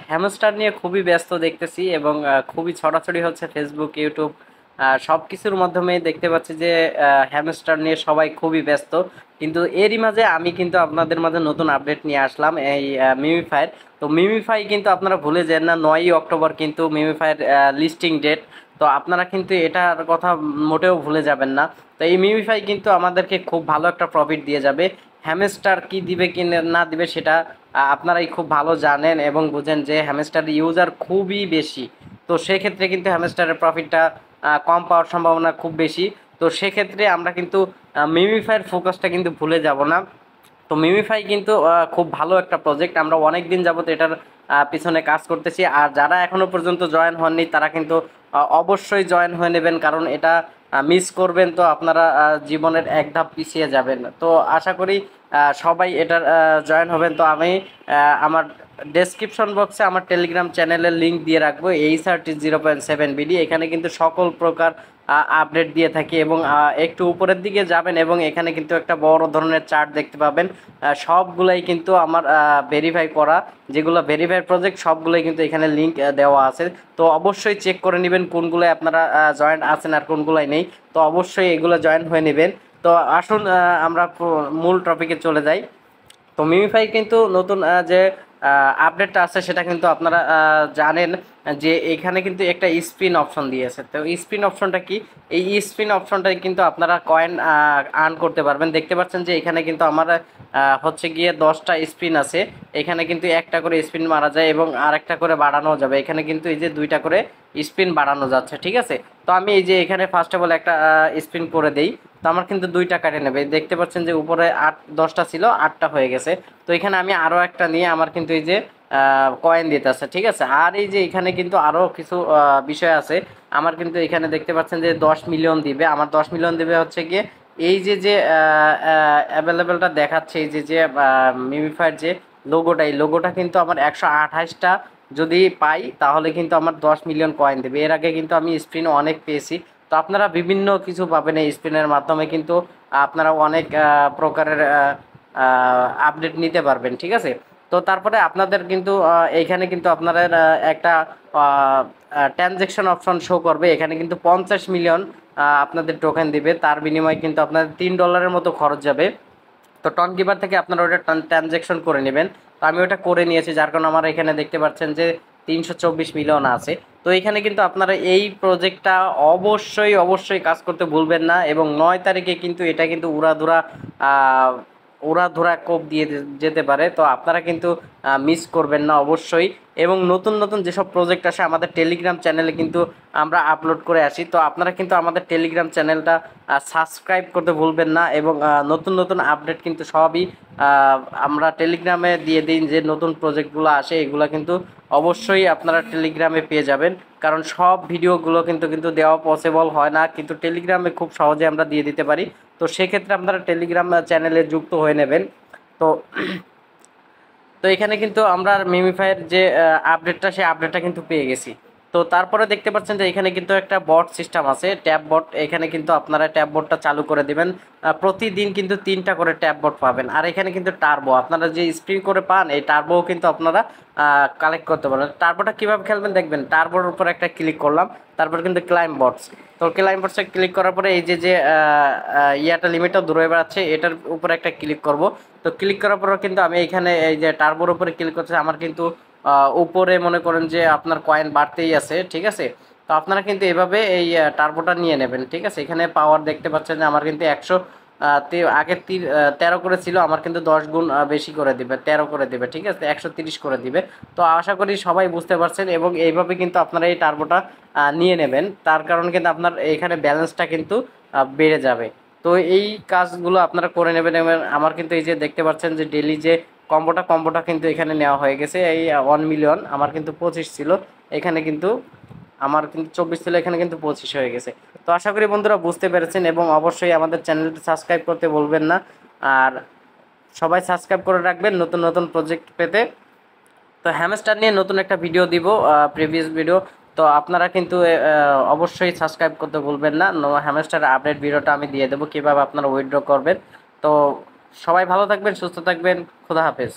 Hamster নিয়ে খুবই ব্যস্ত দেখতেছি এবং খুবই ছড়াছড়ি হচ্ছে ফেসবুক, ইউটিউব, সবকিছুর মাধ্যমে দেখতে পাচ্ছি যে হ্যামস্টার নিয়ে সবাই খুবই ব্যস্ত। কিন্তু এরই মাঝে আমি কিন্তু আপনাদের মাঝে নতুন আপডেট নিয়ে আসলাম এই মিমিফাইয়ের। তো মিমিফাই কিন্তু আপনারা ভুলে যান না, 9ই অক্টোবর কিন্তু মিমিফাইয়ের লিস্টিং ডেট। তো আপনারা কিন্তু এটার কথা মোটেও ভুলে যাবেন না। তো এই মিমিফাই কিন্তু আমাদেরকে খুব ভালো একটা প্রফিট দিয়ে যাবে। হ্যামস্টার কি দিবে কি না দিবে সেটা আপনারাই খুব ভালো জানেন এবং বুঝেন যে হ্যামস্টার ইউজার খুবই বেশি। তো সেক্ষেত্রে কিন্তু হ্যামস্টারের প্রফিটটা কম পাওয়ার সম্ভাবনা খুব বেশি। তো সেক্ষেত্রে আমরা কিন্তু মিমিফাইয়ের ফোকাসটা কিন্তু ভুলে যাব না। তো মিমিফাই কিন্তু খুব ভালো একটা প্রজেক্ট, আমরা অনেক দিন যাবত এটার পিছনে কাজ করতেছি। আর যারা এখনো পর্যন্ত জয়েন হননি তারা কিন্তু অবশ্যই জয়েন হয়ে নেবেন, কারণ এটা মিস করবেন তো আপনারা জীবনের এক ধাপ পিছিয়ে যাবেন। তো আশা করি সবাই এটার জয়েন হবেন। তো আমি আমার ডেসক্রিপশন বক্সে আমার টেলিগ্রাম চ্যানেলের লিঙ্ক দিয়ে রাখবো, এই30.7 বিডি। এখানে কিন্তু সকল প্রকার আপডেট দিয়ে থাকি এবং একটু উপরের দিকে যাবেন এবং এখানে কিন্তু একটা বড় ধরনের চার্ট দেখতে পাবেন। সবগুলাই কিন্তু আমার ভেরিফাই করা, যেগুলো ভেরিফাই প্রজেক্ট সবগুলোই কিন্তু এখানে লিঙ্ক দেওয়া আছে। তো অবশ্যই চেক করে নেবেন কোনগুলোয় আপনারা জয়েন আছেন আর কোনগুলোয় নেই। তো অবশ্যই এগুলো জয়েন হয়ে নেবেন। তো আসুন আমরা মূল টপিকে চলে যাই। তো মিমিফাই কিন্তু নতুন যে আপডেটটা আছে সেটা কিন্তু আপনারা জানেন যে এখানে কিন্তু একটা স্পিন অপশন দিয়েছে। তো স্পিন অপশনটা কি? এই স্পিন অপশনটাই কিন্তু আপনারা কয়েন আর্ন করতে পারবেন। দেখতে পাচ্ছেন যে এখানে কিন্তু আমার হচ্ছে গিয়ে 10টা স্পিন আছে। এখানে কিন্তু একটা করে স্পিন মারা যায় এবং আরেকটা করে বাড়ানো যাবে। এখানে কিন্তু এই যে দুইটা করে স্পিন বাড়ানো যাচ্ছে, ঠিক আছে। তো আমি এই যে এখানে ফার্স্ট অফ অল একটা স্পিন করে দেই। তো আমার কিন্তু 2টা কাটে নেবে। দেখতে পাচ্ছেন যে উপরে 10টা ছিল, 8টা হয়ে গেছে। তো এখানে আমি আরও একটা নিয়ে আমার কিন্তু এই যে কয়েন দিতেছে, ঠিক আছে। আর এই যে এখানে কিন্তু আরও কিছু বিষয় আছে। আমার কিন্তু এখানে দেখতে পাচ্ছেন যে 10 মিলিয়ন দিবে, আমার 10 মিলিয়ন দিবে হচ্ছে গিয়ে এই যে যে অ্যাভেলেবেলটা দেখাচ্ছে, এই যে যে মিমিফাইয়ের যে লোগোটা, এই লোগোটা কিন্তু আমার 128টা যদি পাই তাহলে কিন্তু আমার 10 মিলিয়ন কয়েন দেবে। এর আগে কিন্তু আমি স্পিন অনেক পেয়েছি। তো আপনারা বিভিন্ন কিছু পাবেন এই স্পিনের মাধ্যমে, কিন্তু আপনারা অনেক প্রকারের আপডেট নিতে পারবেন, ঠিক আছে। তো তারপরে আপনাদের কিন্তু এইখানে কিন্তু আপনাদের একটা ট্রানজ্যাকশন অপশন শো করবে। এখানে কিন্তু 50 মিলিয়ন আপনাদের টোকেন দিবে, তার বিনিময়ে কিন্তু আপনাদের $3 মতো খরচ যাবে। তো টন গিভার থেকে আপনারা ওটা ট্রানজ্যাকশন করে নেবেন। তো আমি ওটা করে নিয়েছি, যার কারণে আমার এখানে দেখতে পাচ্ছেন যে 324 মিলিয়ন আছে। তো এখানে কিন্তু আপনারা এই প্রজেক্টটা অবশ্যই অবশ্যই কাজ করতে ভুলবেন না এবং 9 তারিখে কিন্তু এটা কিন্তু উড়াধুরা উড়াধুরা কোপ দিয়ে যেতে পারে। তো আপনারা কিন্তু মিস করবেন না অবশ্যই। এবং নতুন নতুন যেসব প্রজেক্ট আসে আমাদের টেলিগ্রাম চ্যানেলে কিন্তু আমরা আপলোড করে আসি। তো আপনারা কিন্তু আমাদের টেলিগ্রাম চ্যানেলটা সাবস্ক্রাইব করতে ভুলবেন না এবং নতুন নতুন আপডেট কিন্তু সবই আমরা টেলিগ্রামে দিয়ে দিই। যে নতুন প্রজেক্টগুলো আসে এগুলো কিন্তু অবশ্যই আপনারা টেলিগ্রামে পেয়ে যাবেন, কারণ সব ভিডিওগুলো কিন্তু কিন্তু দেওয়া পসিবল হয় না, কিন্তু টেলিগ্রামে খুব সহজে আমরা দিয়ে দিতে পারি। তো সেক্ষেত্রে আপনারা টেলিগ্রাম চ্যানেলে যুক্ত হয়ে নেবেন। তো তো এখানে কিন্তু আমরা মিমিফাইয়ের যে আপডেটটা, সেই আপডেটটা কিন্তু পেয়ে গেছি। তো তারপরে দেখতে পাচ্ছেন যে এখানে কিন্তু একটা বট সিস্টেম আছে, ট্যাব বট। এখানে কিন্তু আপনারা ট্যাব বটটা চালু করে দিবেন। প্রতিদিন কিন্তু 3টা করে ট্যাব বট পাবেন। আর এখানে কিন্তু টার্বো, আপনারা যে স্প্রিং করে পান এই টার্বো কিন্তু আপনারা কালেক্ট করতে পারেন। টার্বোটা কীভাবে খেলবেন দেখবেন, টার্বোর উপর একটা ক্লিক করলাম, তারপর কিন্তু ক্লাইম বটস। তো ক্লাইম বটসে ক্লিক করার পরে এই যে যে ইয়াটা লিমিটটা দূরে বেড়াচ্ছে এটার উপর একটা ক্লিক করব। তো ক্লিক করার পর কিন্তু আমি এখানে এই যে টার্বোর উপরে ক্লিক করছি, আমার কিন্তু উপরে মনে করেন যে আপনার কয়েন বাড়তেই আছে, ঠিক আছে। তো আপনারা কিন্তু এভাবে এই টার্বোটা নিয়ে নেবেন, ঠিক আছে। এখানে পাওয়ার দেখতে পাচ্ছেন যে আমার কিন্তু 100 আগের 13 করে ছিল, আমার কিন্তু 10 গুণ বেশি করে দিবে, 13 করে দিবে, ঠিক আছে, 130 করে দিবে। তো আশা করি সবাই বুঝতে পারছেন এবং এইভাবে কিন্তু আপনারা এই টার্বোটা নিয়ে নেবেন, তার কারণ কিন্তু আপনার এইখানে ব্যালেন্সটা কিন্তু বেড়ে যাবে। তো এই কাজগুলো আপনারা করে নেবেন। এবং আমার কিন্তু এই যে দেখতে পাচ্ছেন যে ডেলি যে কম্বোটা কিন্তু এখানে নেওয়া হয়ে গেছে। এই 1 মিলিয়ন আমার কিন্তু 25 ছিল, এখানে কিন্তু আমার কিন্তু 24 ছিল, এখানে কিন্তু 25 হয়ে গেছে। তো আশা করি বন্ধুরা বুঝতে পেরেছেন এবং অবশ্যই আমাদের চ্যানেলটি সাবস্ক্রাইব করতে বলবেন না। আর সবাই সাবস্ক্রাইব করে রাখবেন নতুন নতুন প্রজেক্ট পেতে। তো হ্যামস্টার নিয়ে নতুন একটা ভিডিও দিব, প্রিভিয়াস ভিডিও। তো আপনারা কিন্তু অবশ্যই সাবস্ক্রাইব করতে ভুলবেন না। হ্যামস্টার আপডেট ভিডিওটা আমি দিয়ে দেবো কীভাবে আপনারা উইথড্র করবেন। তো সবাই ভালো থাকবেন, সুস্থ থাকবেন, খোদা হাফেজ।